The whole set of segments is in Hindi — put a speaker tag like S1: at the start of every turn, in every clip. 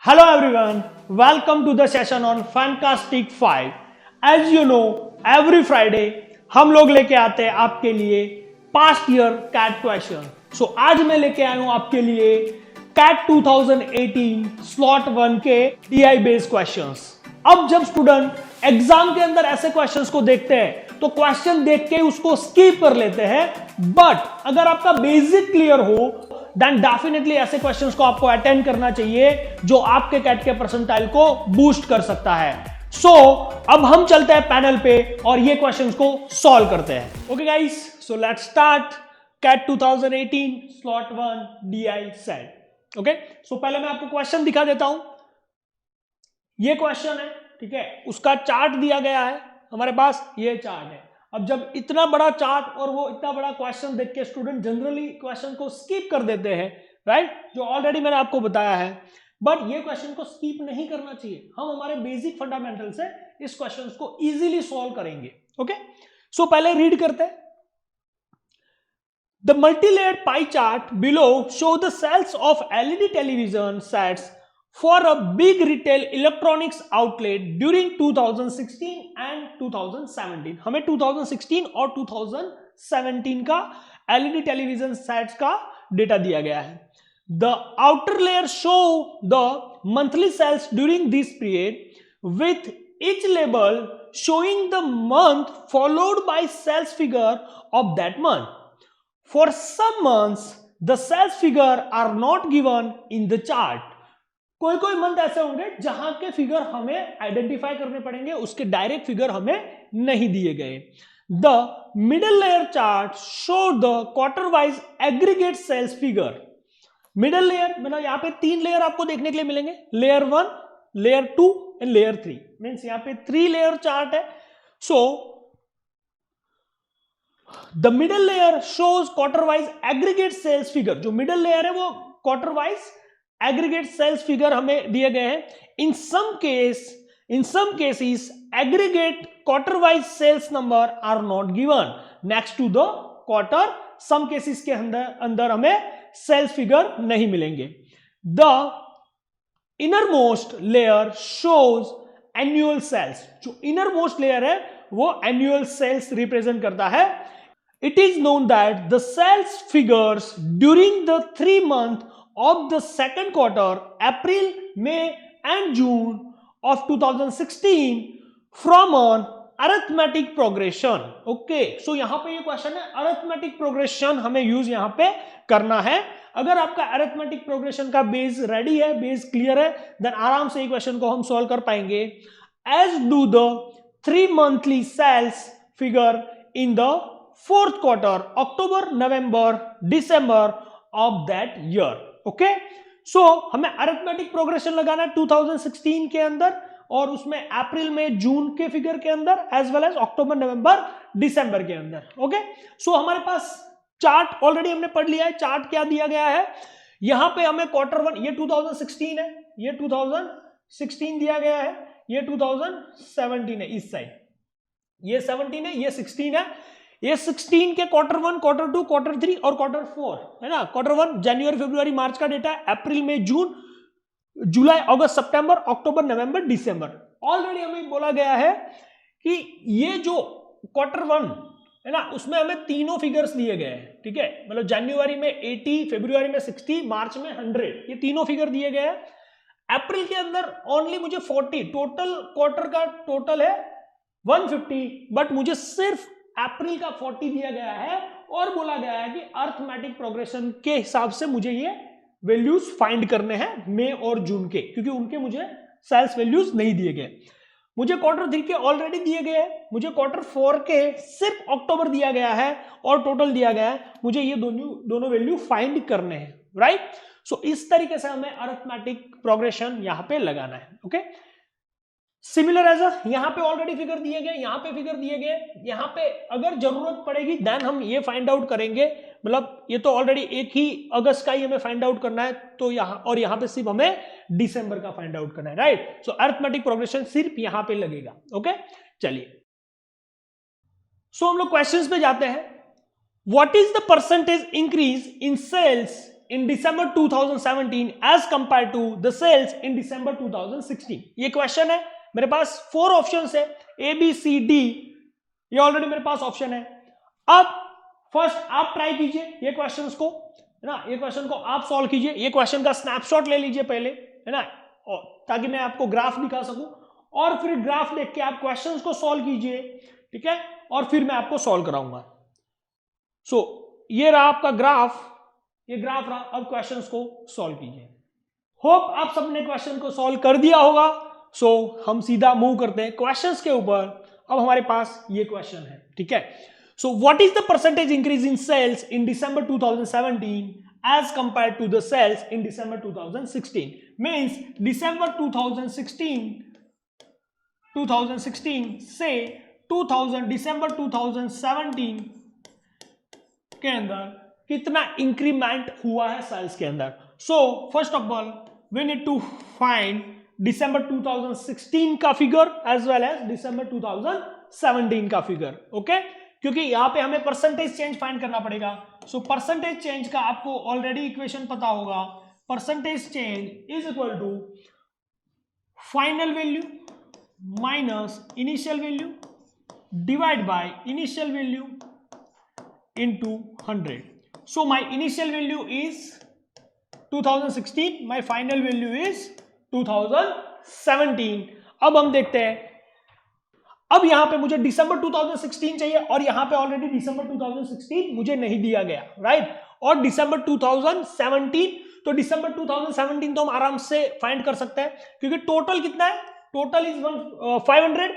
S1: Hello everyone, welcome to the session on Fantastic 5. As you know, every Friday हम लोग लेके आते हैं आपके लिए पास्ट ईयर कैट क्वेश्चन. सो आज मैं लेके आया हूं आपके लिए कैट 2018 स्लॉट 1 के DI बेस्ड क्वेश्चंस. अब जब स्टूडेंट एग्जाम के अंदर ऐसे क्वेश्चंस को देखते हैं तो क्वेश्चन देख के उसको स्किप कर लेते हैं, बट अगर आपका बेसिक क्लियर हो देन डेफिनेटली ऐसे क्वेश्चंस को आपको अटेंड करना चाहिए जो आपके कैट के परसेंटाइल को बूस्ट कर सकता है. सो अब हम चलते हैं पैनल पे और ये क्वेश्चंस को सॉल्व करते हैं. Okay guys, so let's start CAT 2018 slot 1 DI set. Okay, so पहले मैं आपको क्वेश्चन दिखा देता हूं. ये क्वेश्चन है, ठीक है, उसका चार्ट दिया गया है हमारे पास, ये चार्ट है. अब जब इतना बड़ा चार्ट और वो इतना बड़ा क्वेश्चन देख के स्टूडेंट जनरली क्वेश्चन को स्किप कर देते हैं, राइट, जो ऑलरेडी मैंने आपको बताया है. बट ये क्वेश्चन को स्किप नहीं करना चाहिए. हम हमारे बेसिक फंडामेंटल से इस क्वेश्चन को इजीली सॉल्व करेंगे. ओके, सो पहले रीड करते हैं. The multilayered pie chart below show the sales of LED television sets for a big retail electronics outlet during 2016 and 2017. हमें 2016 और 2017 का LED टेलीविजन सेट्स का डेटा दिया गया है. The outer layer show the monthly sales during this period with each label showing the month followed by sales figure of that month. For some months the sales figure are not given in the chart. कोई कोई मंथ ऐसे होंगे जहां के फिगर हमें आइडेंटिफाई करने पड़ेंगे, उसके डायरेक्ट फिगर हमें नहीं दिए गए. The middle layer chart show the quarter wise aggregate sales figure. Middle layer मतलब यहां पे 3 लेयर आपको देखने के लिए मिलेंगे, layer 1, layer 2 and layer 3. Means यहां पे 3 लेयर चार्ट है. So the middle layer shows quarter wise aggregate sales figure. जो मिडिल लेयर है वो quarter wise aggregate sales figure हमें दिए गए हैं. In some cases aggregate quarter wise sales number are not given next to the quarter. Some cases के अंदर हमें सेल्स फिगर नहीं मिलेंगे. The inner most layer shows annual sales. जो इनर मोस्ट लेयर है वो एनुअल सेल्स रिप्रेजेंट करता है. It is known that the sales figures during the 3 months of the second quarter, April, May and June of 2016 from an arithmetic progression. Okay, so यहां पे ये क्वेश्चन है, arithmetic progression हमें यूज यहां पे करना है. अगर आपका arithmetic progression का बेस रेडी है, बेस क्लियर है, देन आराम से ये क्वेश्चन को हम सॉल्व कर पाएंगे. As do the 3 monthly sales figure in the 4th quarter, October, November, December of that year. Okay, so हमें अरिथमेटिक प्रोग्रेशन लगाना है 2016 के अंदर और उसमें अप्रैल में जून के फिगर के अंदर एज वेल एज अक्टूबर नवंबर दिसंबर के अंदर. ओके, सो हमारे पास चार्ट ऑलरेडी हमने पढ़ लिया है. चार्ट क्या दिया गया है, यहां पे हमें क्वार्टर 1, ये 2016 है, ये 2016 दिया गया है, ये 2017 है, इस साइड ये 17 है, ये 16 है. ये 16 के क्वार्टर 1, क्वार्टर 2, क्वार्टर 3 और क्वार्टर 4 है ना. क्वार्टर 1 जनवरी, फरवरी, मार्च का डेटा है. अप्रैल में जून, जुलाई, अगस्त, सितंबर, अक्टूबर, नवंबर, दिसंबर. ऑलरेडी हमें बोला गया है कि ये जो क्वार्टर 1 है ना, उसमें हमें तीनों फिगर्स दिए गए हैं. ठीक है, मतलब जनवरी में 80, फरवरी में 60, मार्च में 100, ये तीनों फिगर दिए गए हैं. अप्रैल के अंदर ओनली मुझे 40, टोटल क्वार्टर का टोटल है 150, बट मुझे सिर्फ अप्रैल का 40 दिया गया है और बोला गया है कि अरिथमेटिक प्रोग्रेशन के हिसाब से मुझे ये वैल्यूज फाइंड करने हैं मई और जून के, क्योंकि उनके मुझे सेल्स वैल्यूज नहीं दिए गए. मुझे क्वार्टर 3 के ऑलरेडी दिए गए हैं, मुझे क्वार्टर 4 के सिर्फ अक्टूबर दिया गया है और टोटल दिया गया है. मुझे ये दोनों वैल्यू फाइंड करने हैं, राइट. सो इस तरीके से हमें अरिथमेटिक प्रोग्रेशन यहां पे लगाना है. ओके, सिमिलर एज यहां पे ऑलरेडी फिगर दिए गए, यहां पे फिगर दिए गए, यहां पे अगर जरूरत पड़ेगी देन हम ये फाइंड आउट करेंगे. मतलब ये तो ऑलरेडी एक ही अगस्त का ही हमें फाइंड आउट करना है, तो यहां और यहां पे सिर्फ हमें दिसंबर का फाइंड आउट करना है, राइट. सो अरिथमेटिक प्रोग्रेशन सिर्फ यहां पे लगेगा. ओके, चलिए, सो हम लोग क्वेश्चंस पे जाते हैं. What is the percentage increase in sales in December 2017 as compared to the sales in December 2016? ये क्वेश्चन है, मेरे पास 4 ऑप्शंस है, ए बी सी डी, ये ऑलरेडी मेरे पास ऑप्शन है। अब फर्स्ट आप ट्राई कीजिए ये क्वेश्चंस को, है ना, ये क्वेश्चन को आप सॉल्व कीजिए, ये क्वेश्चन का स्नैपशॉट ले लीजिए पहले, है ना, ताकि मैं आपको ग्राफ दिखा सकूं, और फिर ग्राफ देख के आप क्वेश्चंस को सॉल्व कीजिए, ठीक है, और फिर मैं आपको सॉल्व कराऊंगा। सो ये रहा आपका ग्राफ, ये ग्राफ रहा, अब क्वेश्चंस को सॉल्व कीजिए। होप आप सबने क्वेश्चन को सॉल्व कर दिया होगा। सो हम सीधा मूव करते हैं क्वेश्चंस के ऊपर। अब हमारे पास ये क्वेश्चन है, ठीक है। So what is the percentage increase in sales in December 2017 as compared to the sales in December 2016? Means December 2016 से December 2017 के अंदर कितना इंक्रीमेंट हुआ है सेल्स के अंदर। So first of all we need to find December 2016 का figure as well as December 2017 का फिगर, ओके, क्योंकि यहां पे हमें परसेंटेज चेंज फाइंड करना पड़ेगा। सो परसेंटेज चेंज का आपको ऑलरेडी इक्वेशन पता होगा, percentage change is equal to final value minus initial value divide by initial value into 100. So my initial value is 2016, my final value is 2017. अब हम देखते हैं, अब यहां पे मुझे December 2016 चाहिए और यहां पे ऑलरेडी December 2016 मुझे नहीं दिया गया, राइट, और December 2017, तो December 2017 तो हम आराम से फाइंड कर सकते हैं क्योंकि टोटल कितना है, टोटल इज 500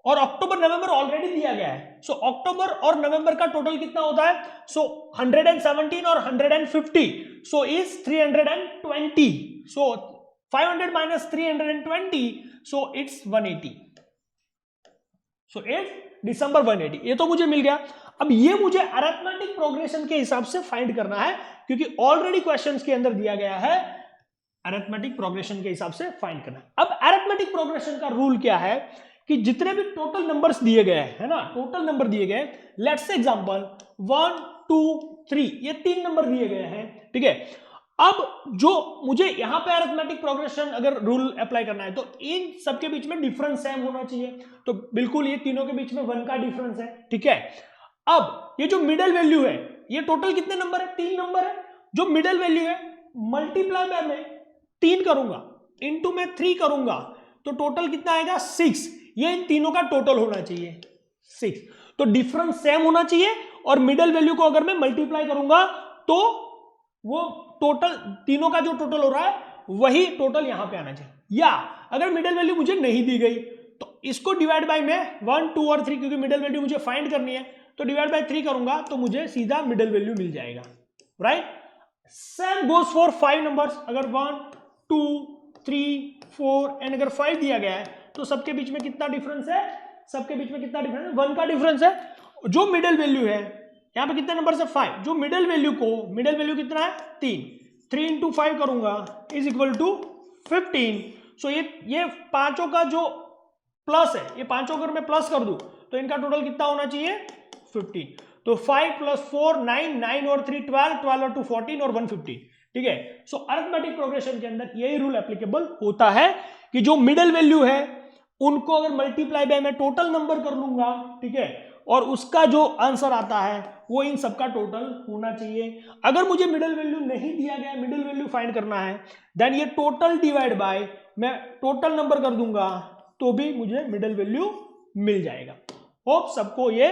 S1: और अक्टूबर नवंबर ऑलरेडी दिया गया है। सो अक्टूबर और नवंबर का टोटल कितना होता है, सो 117 और 150, so is 320, so 500 minus 320, so it's 180, so it's December 180, ये तो मुझे मिल गया। अब ये मुझे अरिथमेटिक प्रोग्रेशन के हिसाब से फाइंड करना है क्योंकि ऑलरेडी क्वेश्चंस के अंदर दिया गया है अरिथमेटिक प्रोग्रेशन के हिसाब से फाइंड करना है। अब अरिथमेटिक प्रोग्रेशन का रूल क्या है कि जितने भी टोटल नंबर्स दिए गए हैं, है ना, टोटल नंबर दिए गए, लेट्स से एग्जांपल 1 2 3, ये 3 नंबर दिए गए हैं, ठीक है। अब जो मुझे यहां पे अरिथमेटिक प्रोग्रेशन अगर रूल अप्लाई करना है तो इन सबके बीच में डिफरेंस सेम होना चाहिए, तो बिल्कुल ये तीनों के बीच में 1 का डिफरेंस है, ठीक है। अब ये जो मिडिल वैल्यू है, ये टोटल कितने नंबर है, 3 नंबर है। जो मिडिल वैल्यू है मल्टीप्लाई में 3 करूंगा, इनटू में 3 करूंगा, तो टोटल कितना आएगा 6। ये इन तीनों का टोटल होना चाहिए 6, तो डिफरेंस सेम होना चाहिए, और मिडिल वैल्यू को अगर मैं मल्टीप्लाई करूंगा तो वो टोटल तीनों का जो टोटल हो रहा है वही टोटल यहां पे आना चाहिए। या अगर मिडिल वैल्यू मुझे नहीं दी गई तो इसको डिवाइड बाय में 1 2 और 3, क्योंकि मिडिल वैल्यू मुझे फाइंड करनी है, तो डिवाइड बाय 3 करूंगा तो मुझे सीधा मिडिल वैल्यू मिल जाएगा, right. Same goes for 5 numbers, अगर 1 2 3 4 एंड अगर 5 दिया गया है तो सबके बीच में कितना डिफरेंस है, सबके बीच में कितना डिफरेंस है, 1 का डिफरेंस है। जो मिडिल वैल्यू है यहां पे कितने नंबर से 5, जो मिडिल वैल्यू कितना है 3 इंटू 5 करूंगा इज इक्वल टू 15। सो ये पांचों का जो प्लस है, ये पांचों अगर मैं प्लस कर दूं तो इनका टोटल कितना होना चाहिए 15। तो 5 + 4 9, 9 और 3 12, 12 और 2 14 और 150, ठीक है। सो अरिथमेटिक प्रोग्रेशन के अंदर यही रूल एप्लीकेबल होता है कि जो मिडिल वैल्यू है उनको अगर मल्टीप्लाई बाय मैं टोटल नंबर कर लूंगा, ठीक है, और उसका जो आंसर आता है वो इन सबका टोटल होना चाहिए। अगर मुझे मिडिल वैल्यू नहीं दिया गया, मिडिल वैल्यू फाइंड करना है, देन ये टोटल डिवाइड बाय मैं टोटल नंबर कर दूंगा तो भी मुझे मिडिल वैल्यू मिल जाएगा। होप सबको ये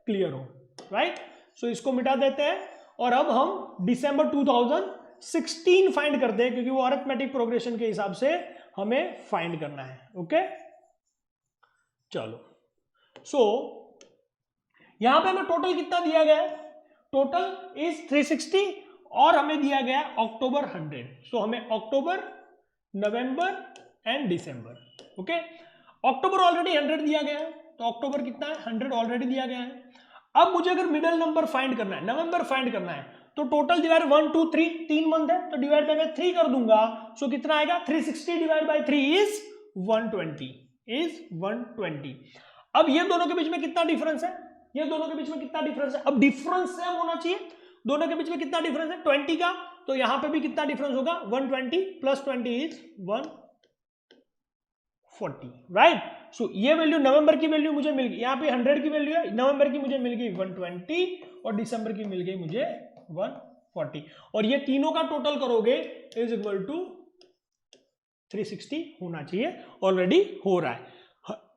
S1: क्लियर हो, राइट। सो इसको मिटा देते हैं और अब हम December 2016 फाइंड करते हैं क्योंकि वो अरिथमेटिक प्रोग्रेशन के हिसाब से हमें फाइंड करना है, ओके। चलो, सो यहां पे हमें टोटल कितना दिया गया है, टोटल इज 360 और हमें दिया गया अक्टूबर 100। सो हमें October, November and December, okay. October already 100 दिया गया है, तो अक्टूबर कितना है 100 ऑलरेडी दिया गया है। अब मुझे अगर मिडिल नंबर फाइंड करना है, नवंबर फाइंड करना है, तो टोटल डिवाइड 1 2 3, 3 मंथ है तो डिवाइड बाय मैं 3 कर दूंगा। सो कितना आएगा 360 डिवाइड बाय 3 इज 120। अब ये दोनों के बीच में कितना डिफरेंस है, ये दोनों के बीच में कितना डिफरेंस है, अब डिफरेंस सेम होना चाहिए, दोनों के बीच में कितना डिफरेंस है 20 का, तो यहां पे भी कितना डिफरेंस होगा, 120 प्लस 20 इज 140, राइट। सो ये वैल्यू, नवंबर की वैल्यू मुझे मिल गई, यहाँ पे 100 की वैल्यू है, नवंबर की मुझे मिल गई 120 और दिसंबर की मिल गई मुझे 140, और ये तीनों का टोटल करोगे इज इक्वल टू 360 होना चाहिए, ऑलरेडी हो रहा है।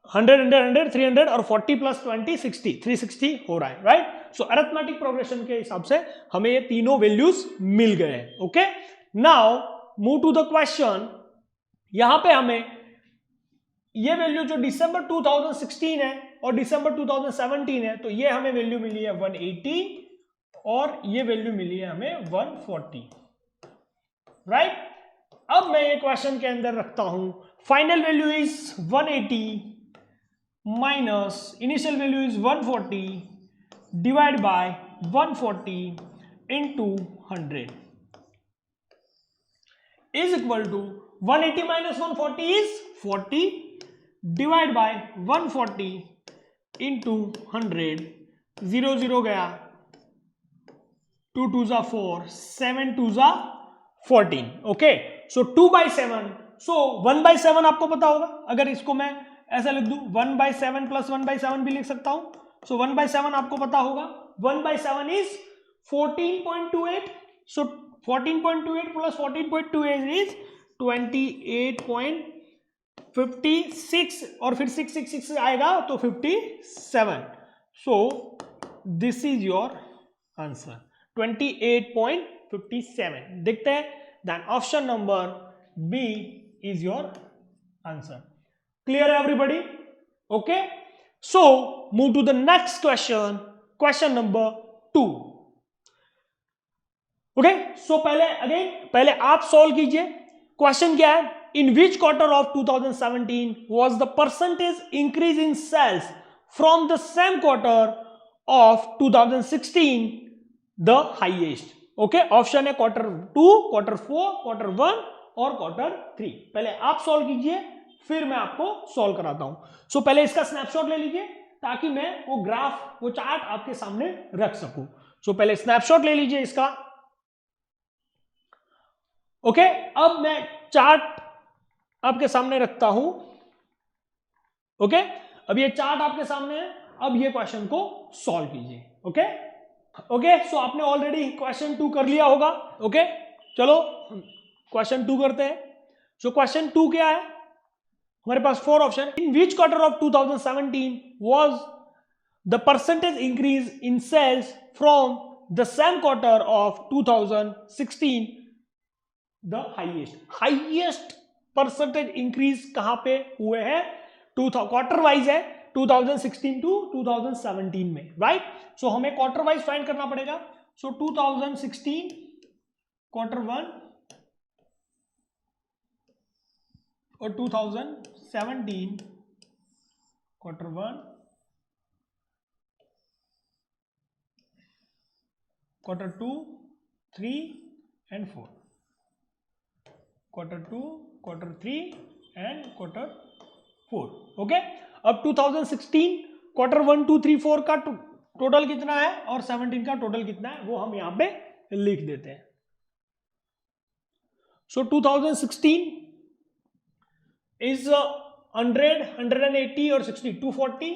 S1: 100 100 100 300 और 40 प्लस 20 60, 360 हो रहा है, राइट। सो अरिथमेटिक प्रोग्रेशन के हिसाब से हमें ये तीनों वैल्यूज मिल गए हैं। Okay, now move to the question. यहां पे हमें ये वैल्यू जो दिसंबर 2016 है और दिसंबर 2017 है, तो ये हमें वैल्यू मिली है 180 और ये वैल्यू मिली है हमें 140, राइट। अब मैं ये क्वेश्चन के अंदर रखता हूं, final value is 180 minus initial value is 140 divide by 140 into 100 is equal to 180 minus 140 is 40 divide by 140 into 100, 0 0 गया, 2 2 जा 4, 7 2 जा 14, ओके। सो 2/7, सो 1/7 आपको पता होगा, अगर इसको मैं ऐसा लिख दूं 1/7 प्लस 1/7 भी लिख सकता हूं। सो 1/7 आपको पता होगा, 1/7 इज 14.28, सो 14.28 प्लस 14.28 इज 28.56 और फिर 6 आएगा तो 57, so this is your answer 28.57। देखते हैं, then option number B is your answer. Clear everybody? Okay. So move to the next question. Question number 2. Okay. So पहले आप सॉल्व कीजिए। क्वेश्चन क्या है? In which quarter of 2017 was the percentage increase in sales from the same quarter of 2016 the highest? Okay. Option है Q2, Q4, Q1 और Q3। पहले आप सॉल्व कीजिए, फिर मैं आपको सॉल्व कराता हूं। सो पहले इसका स्नैपशॉट ले लीजिए ताकि मैं वो ग्राफ, वो चार्ट आपके सामने रख सकूं। सो पहले स्नैपशॉट ले लीजिए इसका। ओके, अब मैं चार्ट आपके सामने रखता हूं। ओके, अब ये चार्ट आपके सामने है, अब ये क्वेश्चन को सॉल्व कीजिए। ओके ओके, सो आपने ऑलरेडी क्वेश्चन 2 कर लिया होगा। ओके, चलो क्वेश्चन 2 करते हैं। सो क्वेश्चन 2 क्या है? हमारे पास 4 option. In which quarter of 2017 was the percentage increase in sales from the same quarter of 2016 the highest percentage increase कहां पे हुए हैं? क्वार्टर वाइज है, 2016 टू 2017 में, राइट। सो हमें क्वार्टर वाइज फाइंड करना पड़ेगा। सो 2016 Q1 और 2017 Q1, Q2, 3 and 4, Q2, Q3 and Q4। Okay, अब 2016 Q1 2 3 4 का टोटल कितना है और 17 का टोटल कितना है वो हम यहां पे लिख देते हैं। सो 2016 इज 100, 180 और 60, 240।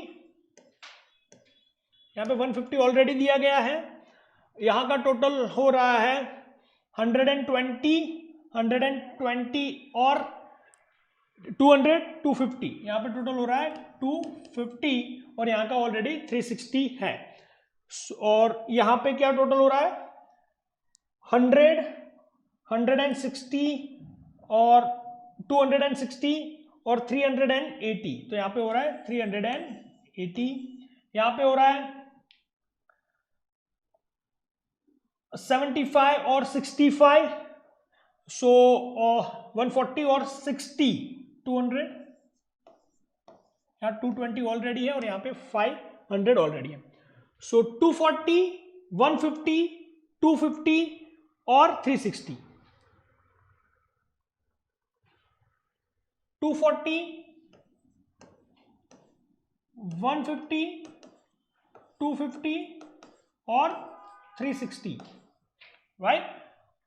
S1: यहां पे 150 ऑलरेडी दिया गया है। यहां का टोटल हो रहा है 120, 120 और 200, 250। यहां पे टोटल हो रहा है 250 और यहां का ऑलरेडी 360 है। और यहां पे क्या टोटल हो रहा है? 100, 160 और 260 और 380। तो यहां पे हो रहा है 380। यहां पे हो रहा है 75 और 65। सो 140 और 60, 200। यहाँ 220 ऑलरेडी है और यहाँ पे 500 ऑलरेडी है। सो 240, 150, 250 और 360। 240, 150, 250 और 360, राइट।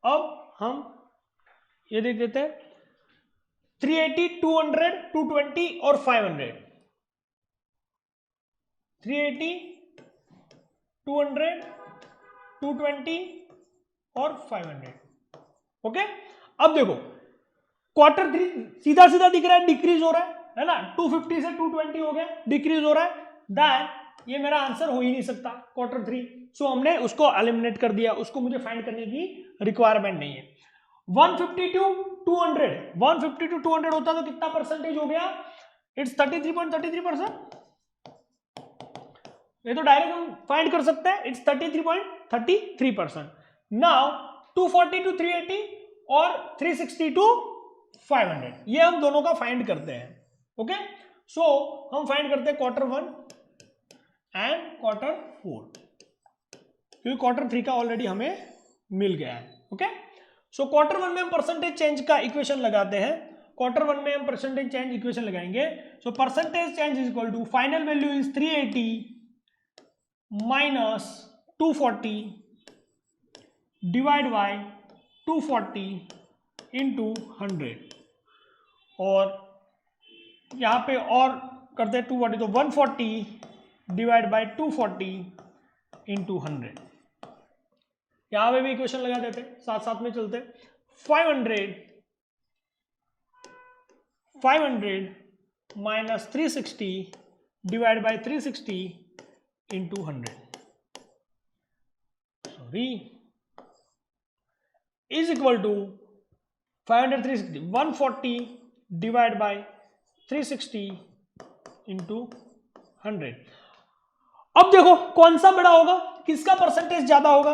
S1: अब हम ये देख देते हैं 380, 200, 220 और 500। 380, 200, 220 और 500। ओके, अब देखो क्वार्टर 3 सीधा सीधा दिख रहा है, डिक्रीज हो रहा है ना, 250 से 220 हो गया, डिक्रीज हो रहा है, दैन ये मेरा आंसर हो ही नहीं सकता क्वार्टर 3। सो हमने उसको एलिमिनेट कर दिया, उसको मुझे फाइंड करने की रिक्वायरमेंट नहीं है। 150 to 200, 150 to 200 होता तो कितना परसेंटेज हो गया? इट्स 33.33%। ये तो डायरेक्ट हम फाइंड कर सकते हैं, इट्स 33.33%। नाउ 240 to 380 और 360 to 500, ये हम दोनों का फाइंड करते हैं। ओके, सो हम फाइंड करते हैं क्वार्टर 1 एंड क्वार्टर 4, क्योंकि क्वार्टर 3 का ऑलरेडी हमें मिल गया है। ओके, सो क्वार्टर 1 में हम परसेंटेज चेंज का इक्वेशन लगाते हैं। क्वार्टर 1 में हम परसेंटेज चेंज इक्वेशन लगाएंगे। So percentage change is equal to final value is 380 minus 240 divide by 240 into 100, और यहाँ पे और करते हैं 240, तो 140 डिवाइड बाय 240 इंटू 100। यहाँ पे भी इक्वेशन लगा देते, साथ साथ में चलते। 500 minus 360 divide by 360 into 100, sorry, is equal to 500 360 140 divide by 360 into 100। अब देखो कौन सा बड़ा होगा, किसका परसेंटेज ज्यादा होगा,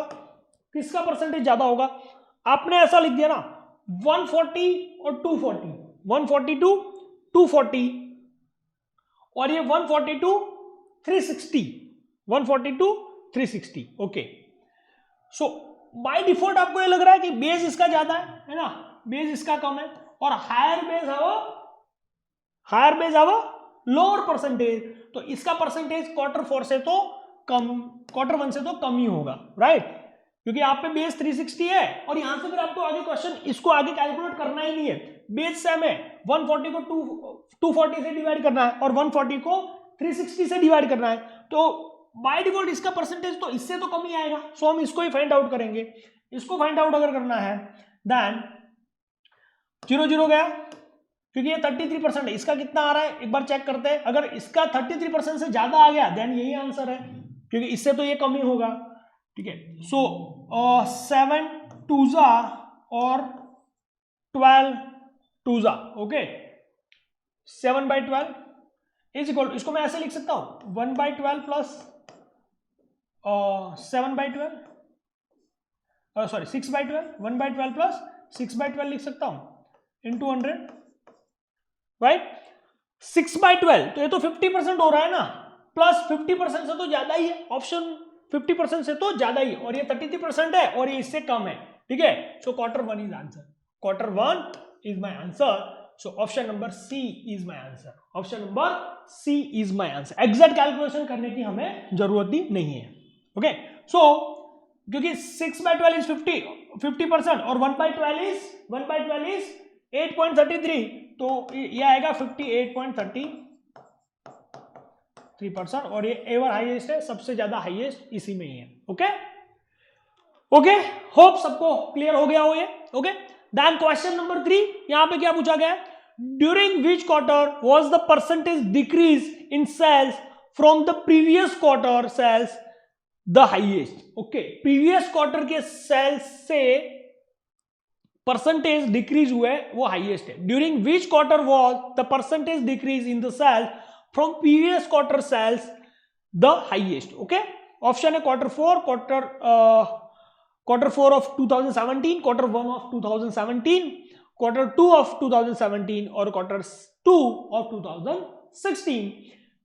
S1: किसका परसेंटेज ज्यादा होगा? आपने ऐसा लिख दिया ना 140 और 240, 140 to 240, और ये 140 to 360, 140 to 360। Okay, so by default आपको ये लग रहा है कि बेस इसका ज्यादा है ना, बेस इसका कम है, और हायर बेस हवा लोअर परसेंटेज, तो इसका परसेंटेज क्वार्टर 4 से तो कम, क्वार्टर 1 से तो कम ही होगा, राइट? क्योंकि आप पे बेस 360 है, और यहां से फिर आपको आगे क्वेश्चन इसको आगे कैलकुलेट करना ही नहीं है, बेस सेम है, 140 को 240 से डिवाइड करना है और 140 को 360 से डिवाइड करना है, तो बाय डिफॉल्ट इसका परसेंटेज तो इससे तो कम ही आएगा। सो हम इसको ही फाइंड आउट करेंगे। इसको फाइंड आउट अगर करना है देन 0 0 गया, क्योंकि ये 33% है, इसका कितना आ रहा है एक बार चेक करते हैं। अगर इसका 33% से ज्यादा आ गया देन यही आंसर है, क्योंकि इससे तो ये कम ही होगा। ठीक है, सो 7 2 और 12 2, ओके, 7/12 इज इक्वल, इसको मैं ऐसे लिख सकता हूं 1/12 प्लस 7/12, सॉरी 6/12, 1/12 प्लस 6/12 लिख सकता हूं इंटू 100, राइट? 6/12, तो ये तो 50% हो रहा है ना, प्लस 50% से तो ज्यादा ही है, ऑप्शन 50% से तो ज्यादा ही, और ये 33% है और ये इससे कम है। ठीक है, so quarter 1 is answer, quarter 1 is my answer. So option number C is my answer, option number C is my answer. Exact calculation करने की हमें जरूरत ही नहीं है। ओके, सो क्योंकि 6/12 इज 50% और 1/12 इज 8.33, तो ये आएगा 58.33%, और ये एवर हाईएस्ट है, सबसे ज्यादा हाईएस्ट इसी में ही है। ओके ओके, होप सबको क्लियर हो गया हो ये। ओके, देन क्वेश्चन नंबर 3, यहां पे क्या पूछा गया है? During which quarter was the percentage decrease in sales from the previous quarter sales the highest? Okay, previous quarter के सेल्स से परसेंटेज डिक्रीज हुए वो हाईएस्ट है। During which quarter was the percentage decrease in the sales from previous quarter sales the highest? Okay, option है quarter 4, quarter 4 of 2017, quarter 1 of 2017, quarter 2 of 2017 और quarter 2 of 2016।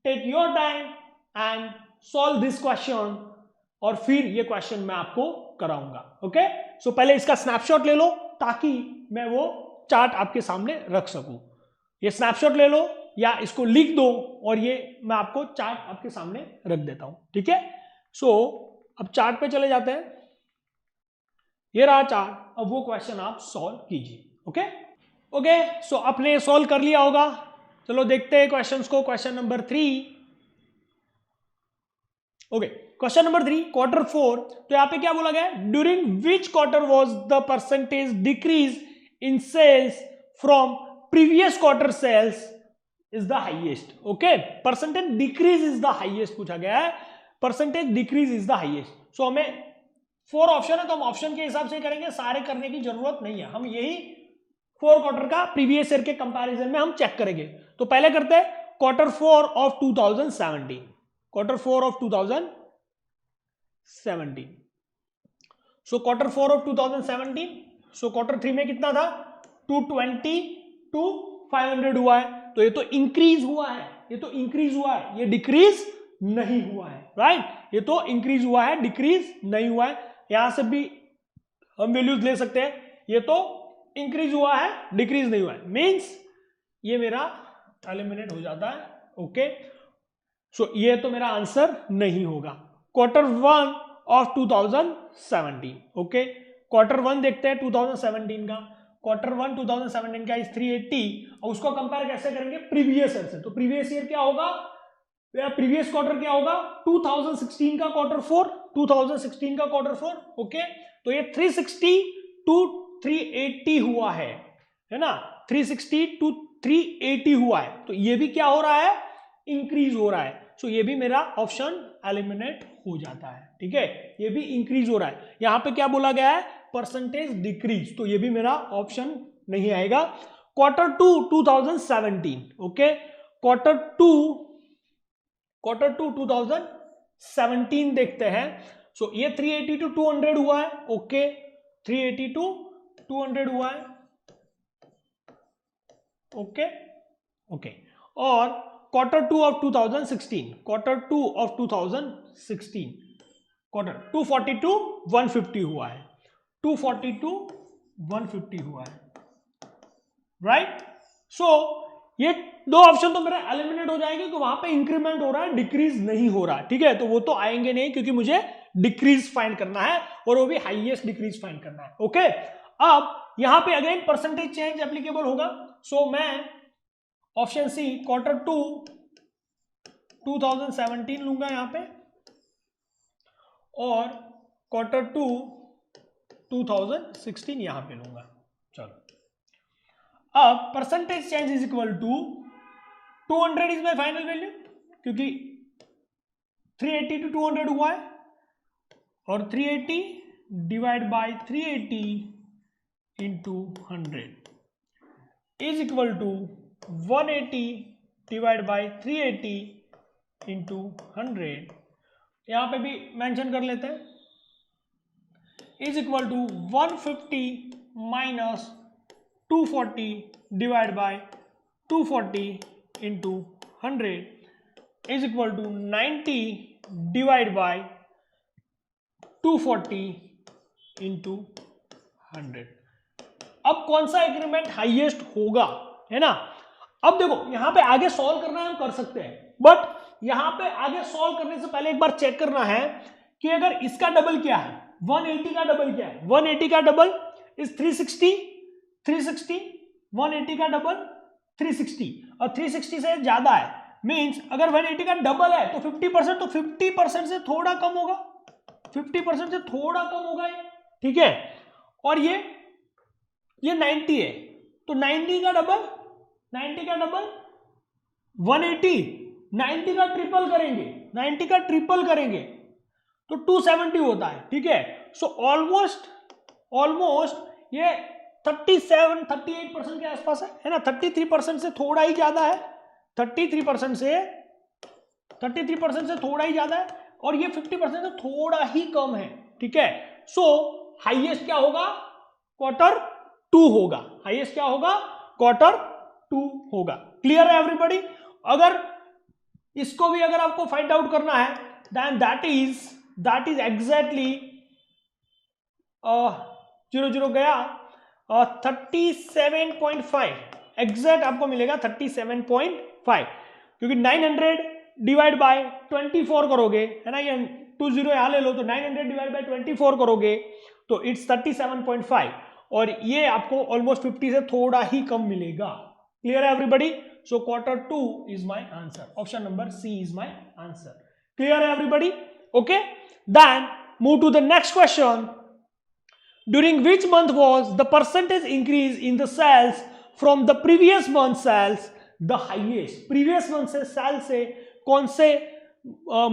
S1: Take your time and solve this question, और फिर ये क्वेश्चन मैं आपको कराऊंगा। ओके, सो पहले इसका स्नैपशॉट ले लो ताकि मैं वो चार्ट आपके सामने रख सकूं। ये स्नैपशॉट ले लो या इसको लिख दो, और ये मैं आपको चार्ट आपके सामने रख देता हूं। ठीक है, सो अब चार्ट पे चले जाते हैं। ये रहा चार्ट, अब वो क्वेश्चन आप सॉल्व कीजिए। ओके, सो आपने सॉल्व कर लिया होगा। चलो देखते हैं क्वेश्चंस को। Question number 3। Okay, question number 3, quarter 4। तो यहां पे क्या बोला गया है, during which quarter was the percentage decrease in sales from previous quarter sales is the highest. Okay, percentage decrease is the highest पूछा गया है, percentage decrease is the highest. So हमें 4 ऑप्शन है तो हम ऑप्शन के हिसाब से करेंगे, सारे करने की जरूरत नहीं है, हम यही 4 क्वार्टर का प्रीवियस ईयर के कंपैरिजन में हम चेक करेंगे। तो पहले करते हैं quarter 4 of 2017, quarter 4 of 2017। So quarter 4 of 2017, so quarter 3 में कितना था, 220 टू 500 हुआ है, तो ये तो इंक्रीज हुआ है, ये तो इंक्रीज हुआ है, ये डिक्रीज नहीं हुआ है, राइट। ये तो इंक्रीज हुआ है, डिक्रीज नहीं हुआ है। यहां से भी हम वैल्यूज ले सकते हैं, ये तो इंक्रीज हुआ है, डिक्रीज नहीं हुआ है, मींस ये मेरा एलिमिनेट हो जाता है। ओके, सो ये तो मेरा आंसर नहीं होगा। Quarter 1 of 2017। ओके, क्वार्टर 1 देखते हैं 2017 का। क्वार्टर 1 2017 का इज 380, और उसको कंपेयर कैसे करेंगे, प्रीवियस ईयर से। तो प्रीवियस ईयर क्या होगा, प्रीवियस क्वार्टर क्या होगा, 2016 का क्वार्टर 4, 2016 का क्वार्टर 4। ओके, तो ये 360 टू 380 हुआ है ना, 360 टू 380 हुआ है, तो ये भी क्या हो रहा है, इंक्रीज हो रहा है। सो ये भी मेरा ऑप्शन एलिमिनेट हो जाता है। ठीक है, ये भी इंक्रीज हो रहा है। यहां पे क्या बोला गया है, परसेंटेज डिक्रीज, तो ये भी मेरा ऑप्शन नहीं आएगा। क्वार्टर 2 2017। ओके, क्वार्टर 2 2017 देखते हैं। सो ये 380 टू 200 हुआ है। ओके, 380 टू 200 हुआ है। ओके, और quarter 2 of 2016, quarter 2 of 2016, quarter 240 to 150 हुआ है, 240 टू 150 हुआ है, राइट। सो ये 2 ऑप्शन तो मेरे एलिमिनेट हो जाएंगे, तो वहां पे इंक्रीमेंट हो रहा है, डिक्रीज नहीं हो रहा है। ठीक है, तो वो तो आएंगे नहीं, क्योंकि मुझे डिक्रीज फाइंड करना है, और वो भी हाईएस्ट डिक्रीज फाइंड करना है। ओके, अब यहां पे अगेन परसेंटेज चेंज एप्लीकेबल होगा। सो मैं ऑप्शन सी क्वार्टर 2 2017 लूंगा यहां पे, और क्वार्टर 2 2016 यहां पे लूंगा। चलो, अब percentage change is equal to 200 is my final value, क्योंकि 380 टू 200 हुआ है, और 380 divide by 380 into 100 is equal to 180 divide by 380 into 100। यहां पे भी मेंशन कर लेते हैं, is equal to 150 minus 240 divide by 240 into 100 is equal to 90 divide by 240 into 100। अब कौन सा इंक्रीमेंट हाईएस्ट होगा, है ना। अब देखो यहां पे आगे सॉल्व करना है, हम कर सकते हैं, बट यहां पे आगे सॉल्व करने से पहले एक बार चेक करना है कि अगर इसका डबल क्या है, 180 का डबल क्या है, 180 का डबल इज 360, 180 का डबल 360, और 360 से ज्यादा है, मींस अगर 180 का डबल है तो 50%, तो 50% से थोड़ा कम होगा, 50% से थोड़ा कम होगा ये। ठीक है, और ये 90 है, तो 90 का डबल 180, 90 का ट्रिपल करेंगे, 90 का ट्रिपल करेंगे तो 270 होता है। ठीक है, सो ऑलमोस्ट ये 38% के आसपास है ना, 33% से थोड़ा ही ज्यादा है, 33% से थोड़ा ही ज्यादा है, और ये 50% से थोड़ा ही कम है। ठीक है, सो हाईएस्ट क्या होगा, क्वार्टर 2 होगा, हाईएस्ट क्या होगा, क्वार्टर 2 होगा। क्लियर है एवरीबॉडी। अगर इसको भी अगर आपको फाइंड आउट करना है, देन दैट इज एग्जैक्टली 0 गया 37.5 एग्जैक्ट आपको मिलेगा 37.5, क्योंकि 900 डिवाइड बाय 24 करोगे, है ना, ये 20 यहां ले लो, तो 900 डिवाइड बाय 24 करोगे तो इट्स 37.5 और ये आपको ऑलमोस्ट 50 से थोड़ा ही कम मिलेगा। क्लियर है everybody? So Q2 is my answer, option number C is my answer. Clear है everybody? Okay, then move to the next question. During which month was the percentage increase in the sales from the previous month sales the highest? previous month से sales से कौन से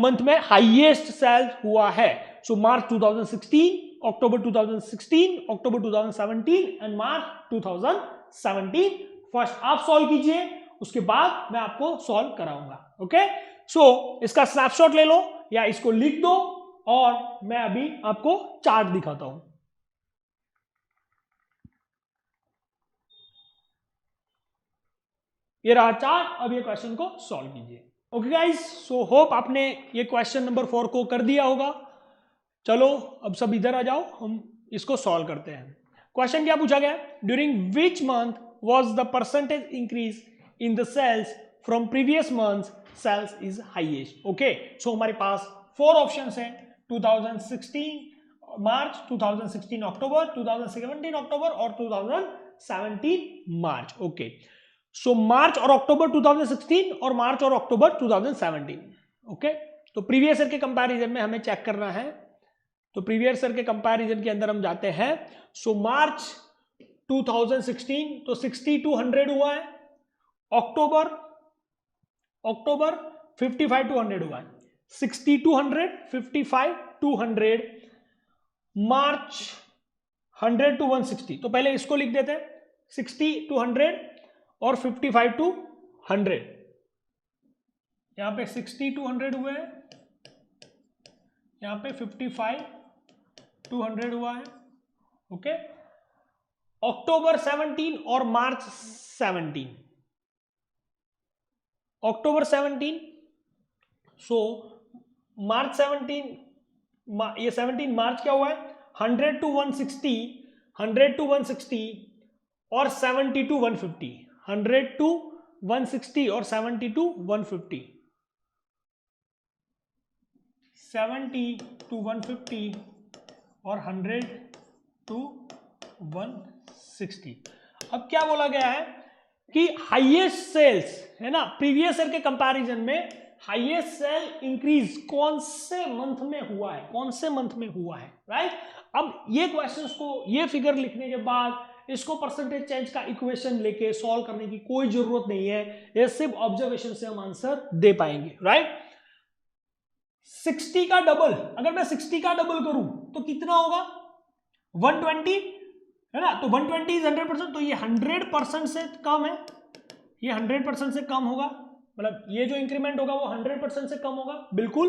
S1: मंथ में highest sales हुआ है? So March 2016, October 2016, October 2017 and March 2017। First आप सॉल्व कीजिए, उसके बाद मैं आपको सॉल्व कराऊंगा। ओके, सो इसका स्नैपशॉट ले लो या इसको लिख दो और मैं अभी आपको चार्ट दिखाता हूं। ये रहा चार्ट, अब ये क्वेश्चन को सॉल्व कीजिए। ओके गाइस, सो होप आपने ये क्वेश्चन नंबर 4 को कर दिया होगा। चलो अब सब इधर आ जाओ, हम इसको सॉल्व करते हैं। क्वेश्चन क्या पूछा गया? During which month was the percentage increase in the sales from previous month sales is highest. Okay, so हमारे पास 4 ऑप्शंस हैं, 2016 मार्च, 2016 अक्टूबर, 2017 अक्टूबर और 2017 मार्च। ओके, सो मार्च और अक्टूबर 2016 और मार्च और अक्टूबर 2017। ओके, तो प्रीवियस ईयर के कंपैरिजन में हमें चेक करना है, तो प्रीवियस ईयर के कंपैरिजन के अंदर हम जाते हैं। सो मार्च 2016 तो 6200 हुआ है, अक्टूबर 55,200 हुआ है, 6200 55,200, मार्च 100 to 160। तो पहले इसको लिख देते हैं, 60 to 100 और 55 to 100। यहां पे 60 to 100 हुए हैं, यहां पे 55 to 100 हुआ है। ओके, अक्टूबर 17 और मार्च 17, अक्टूबर 17, सो मार्च 17, ये 17 मार्च क्या हुआ है, 100 to 160, 100 to 160 और 70 to 150, 100 to 160 और 70 to 150, 70 to 150 और 100 to 160। अब क्या बोला गया है कि हाईएस्ट सेल्स है ना, प्रीवियस ईयर के कंपैरिजन में हाईएस्ट सेल इंक्रीज कौन से मंथ में हुआ है, कौन से मंथ में हुआ है, राइट। अब ये क्वेश्चंस को, ये फिगर लिखने के बाद इसको परसेंटेज चेंज का इक्वेशन लेके सॉल्व करने की कोई जरूरत नहीं है, ये सिर्फ ऑब्जर्वेशन से हम आंसर दे पाएंगे, राइट। 60 का डबल, अगर मैं 60 का डबल करूं तो कितना होगा, 120 है ना, तो 120 इज 100%, तो ये 100% से कम है, ये 100% से कम होगा, मतलब ये जो इंक्रीमेंट होगा वो 100% से कम होगा, बिल्कुल।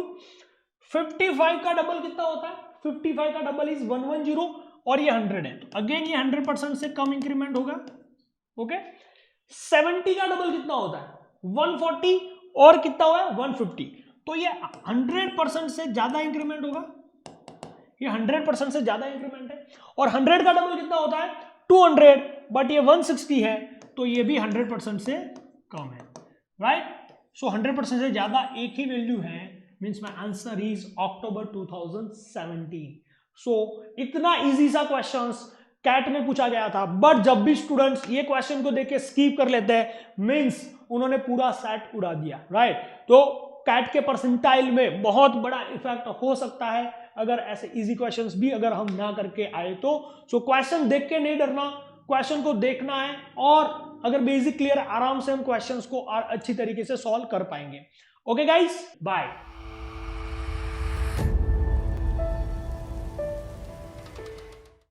S1: 55 का डबल कितना होता है, 55 का डबल इज 110 और ये 100 है, तो अगेन ये 100% से कम इंक्रीमेंट होगा। ओके, 70 का डबल कितना होता है, 140 और कितना हुआ है 150, तो ये 100% से ज्यादा इंक्रीमेंट होगा, ये 100% से ज्यादा इंक्रीमेंट है। और 100 का डबल कितना होता है 200, बट ये 160 है, तो ये भी 100% से कम है, राइट। सो 100% से ज्यादा एक ही वैल्यू है, मींस माय आंसर इज अक्टूबर 2017। सो इतना इजी सा क्वेश्चंस कैट में पूछा गया था, बट जब भी स्टूडेंट्स ये क्वेश्चन को देख के स्किप कर लेते हैं, मींस उन्होंने पूरा सेट उड़ा दिया, राइट। तो कैट के परसेंटाइल में बहुत बड़ा इफेक्ट हो सकता है अगर ऐसे इजी क्वेश्चंस भी अगर हम ना करके आए तो। सो क्वेश्चन देख के नहीं डरना, क्वेश्चन को देखना है, और अगर बेसिक क्लियर आराम से हम क्वेश्चंस को अच्छी तरीके से सॉल्व कर पाएंगे। Okay guys, bye.